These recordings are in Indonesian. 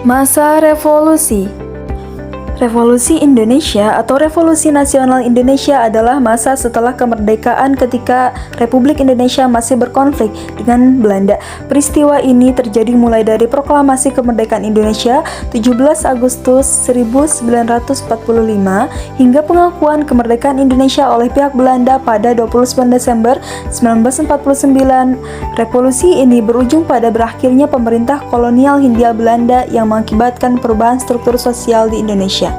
Masa revolusi. Revolusi Indonesia atau Revolusi Nasional Indonesia adalah masa setelah kemerdekaan ketika Republik Indonesia masih berkonflik dengan Belanda. Peristiwa ini terjadi mulai dari proklamasi kemerdekaan Indonesia 17 Agustus 1945 hingga pengakuan kemerdekaan Indonesia oleh pihak Belanda pada 29 Desember 1949. Revolusi ini berujung pada berakhirnya pemerintah kolonial Hindia Belanda yang mengakibatkan perubahan struktur sosial di Indonesia.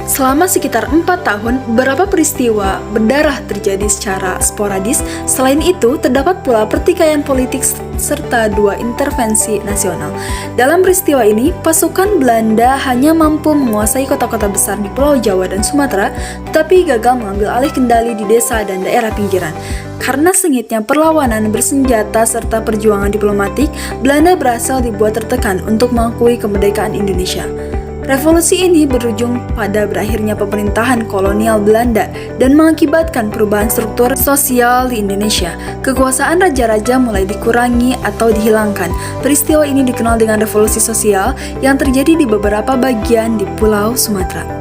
Selama sekitar 4 tahun, beberapa peristiwa berdarah terjadi secara sporadis. Selain itu, terdapat pula pertikaian politik serta 2 intervensi nasional. Dalam peristiwa ini, pasukan Belanda hanya mampu menguasai kota-kota besar di Pulau Jawa dan Sumatera, tetapi gagal mengambil alih kendali di desa dan daerah pinggiran. Karena sengitnya perlawanan bersenjata serta perjuangan diplomatik, Belanda berhasil dibuat tertekan untuk mengakui kemerdekaan Indonesia. Revolusi ini berujung pada berakhirnya pemerintahan kolonial Belanda dan mengakibatkan perubahan struktur sosial di Indonesia. Kekuasaan raja-raja mulai dikurangi atau dihilangkan. Peristiwa ini dikenal dengan revolusi sosial yang terjadi di beberapa bagian di Pulau Sumatera.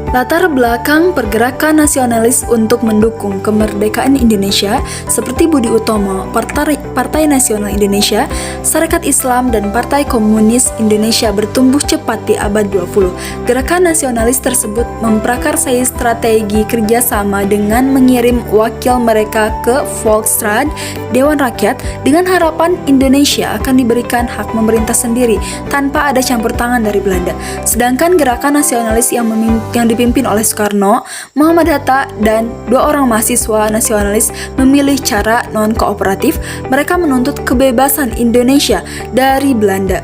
Latar belakang pergerakan nasionalis untuk mendukung kemerdekaan Indonesia seperti Budi Utomo, Partai Nasional Indonesia, Sarekat Islam, dan Partai Komunis Indonesia bertumbuh cepat di abad 20. Gerakan nasionalis tersebut memprakarsai strategi kerjasama dengan mengirim wakil mereka ke Volksraad, Dewan Rakyat, dengan harapan Indonesia akan diberikan hak memerintah sendiri tanpa ada campur tangan dari Belanda. Sedangkan gerakan nasionalis yang dipimpin oleh Soekarno, Muhammad Hatta, dan 2 orang mahasiswa nasionalis memilih cara non-kooperatif. Mereka menuntut kebebasan Indonesia dari Belanda.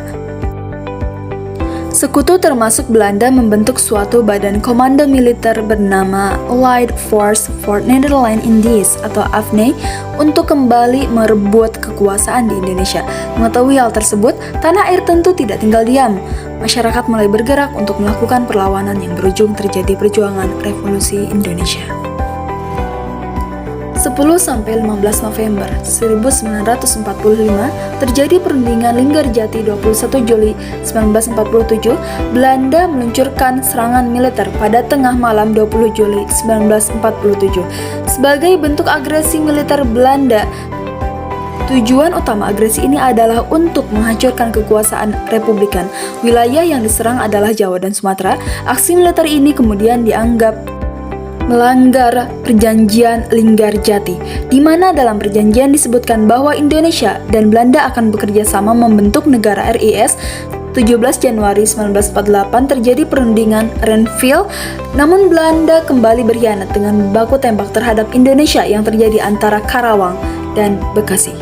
Sekutu termasuk Belanda membentuk suatu badan komando militer bernama Allied Force for Netherlands Indies atau AFNI untuk kembali merebut kekuasaan di Indonesia. Mengetahui hal tersebut, tanah air tentu tidak tinggal diam. Masyarakat mulai bergerak untuk melakukan perlawanan yang berujung terjadi perjuangan Revolusi Indonesia. 10-15 November 1945 terjadi perundingan Linggarjati. 21 Juli 1947 Belanda meluncurkan serangan militer pada tengah malam 20 Juli 1947 sebagai bentuk agresi militer Belanda. Tujuan utama agresi ini adalah untuk menghancurkan kekuasaan Republikan. Wilayah yang diserang adalah Jawa dan Sumatera. Aksi militer ini kemudian dianggap melanggar perjanjian Linggarjati, di mana dalam perjanjian disebutkan bahwa Indonesia dan Belanda akan bekerja sama membentuk negara RIS. 17 Januari 1948 terjadi perundingan Renville, namun Belanda kembali berkhianat dengan baku tembak terhadap Indonesia yang terjadi antara Karawang dan Bekasi.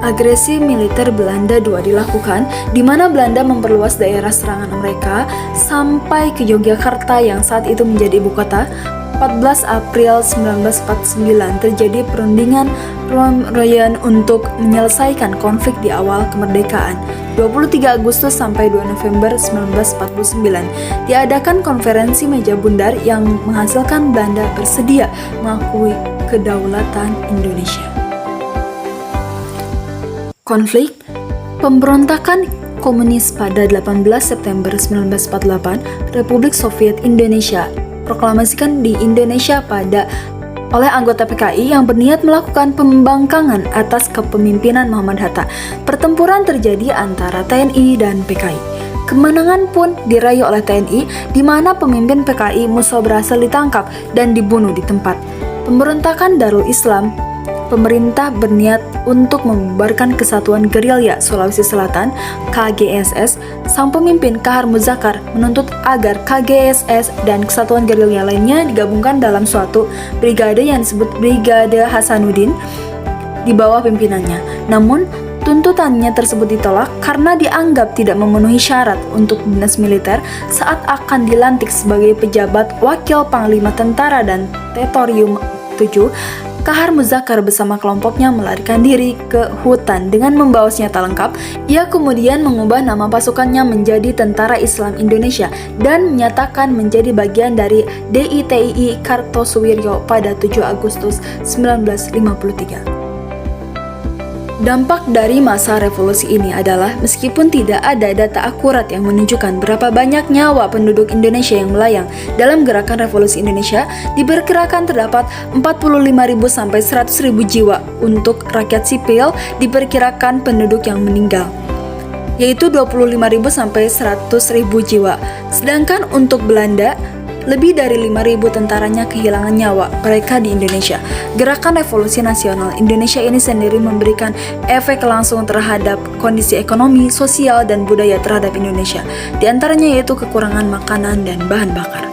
Agresi militer Belanda II dilakukan, di mana Belanda memperluas daerah serangan mereka sampai ke Yogyakarta yang saat itu menjadi ibu kota. 14 April 1949 terjadi perundingan Royan untuk menyelesaikan konflik di awal kemerdekaan. 23 Agustus sampai 2 November 1949 diadakan konferensi meja bundar yang menghasilkan Belanda bersedia mengakui kedaulatan Indonesia. Konflik pemberontakan komunis pada 18 September 1948, Republik Soviet Indonesia proklamasikan di Indonesia oleh anggota PKI yang berniat melakukan pembangkangan atas kepemimpinan Muhammad Hatta. Pertempuran terjadi antara TNI dan PKI. Kemenangan pun diraih oleh TNI, di mana pemimpin PKI Musso berhasil ditangkap dan dibunuh di tempat. Pemberontakan Darul Islam. Pemerintah berniat untuk membubarkan Kesatuan Gerilya Sulawesi Selatan (KGSS). Sang pemimpin Kahar Muzakar menuntut agar KGSS dan Kesatuan Gerilya lainnya digabungkan dalam suatu brigade yang disebut Brigade Hasanuddin di bawah pimpinannya. Namun, tuntutannya tersebut ditolak karena dianggap tidak memenuhi syarat untuk dinas militer saat akan dilantik sebagai pejabat wakil Panglima Tentara dan Teritorium 7. Kahar Muzakar bersama kelompoknya melarikan diri ke hutan dengan membawa senjata lengkap. Ia kemudian mengubah nama pasukannya menjadi Tentara Islam Indonesia dan menyatakan menjadi bagian dari DITII Kartosuwiryo pada 7 Agustus 1953. Dampak dari masa revolusi ini adalah meskipun tidak ada data akurat yang menunjukkan berapa banyak nyawa penduduk Indonesia yang melayang dalam gerakan revolusi Indonesia, diperkirakan terdapat 45.000 sampai 100.000 jiwa. Untuk rakyat sipil, diperkirakan penduduk yang meninggal yaitu 25.000 sampai 100.000 jiwa. Sedangkan untuk Belanda, lebih dari 5.000 tentaranya kehilangan nyawa mereka di Indonesia. Gerakan Revolusi Nasional Indonesia ini sendiri memberikan efek langsung terhadap kondisi ekonomi, sosial, dan budaya terhadap Indonesia. Di antaranya yaitu kekurangan makanan dan bahan bakar.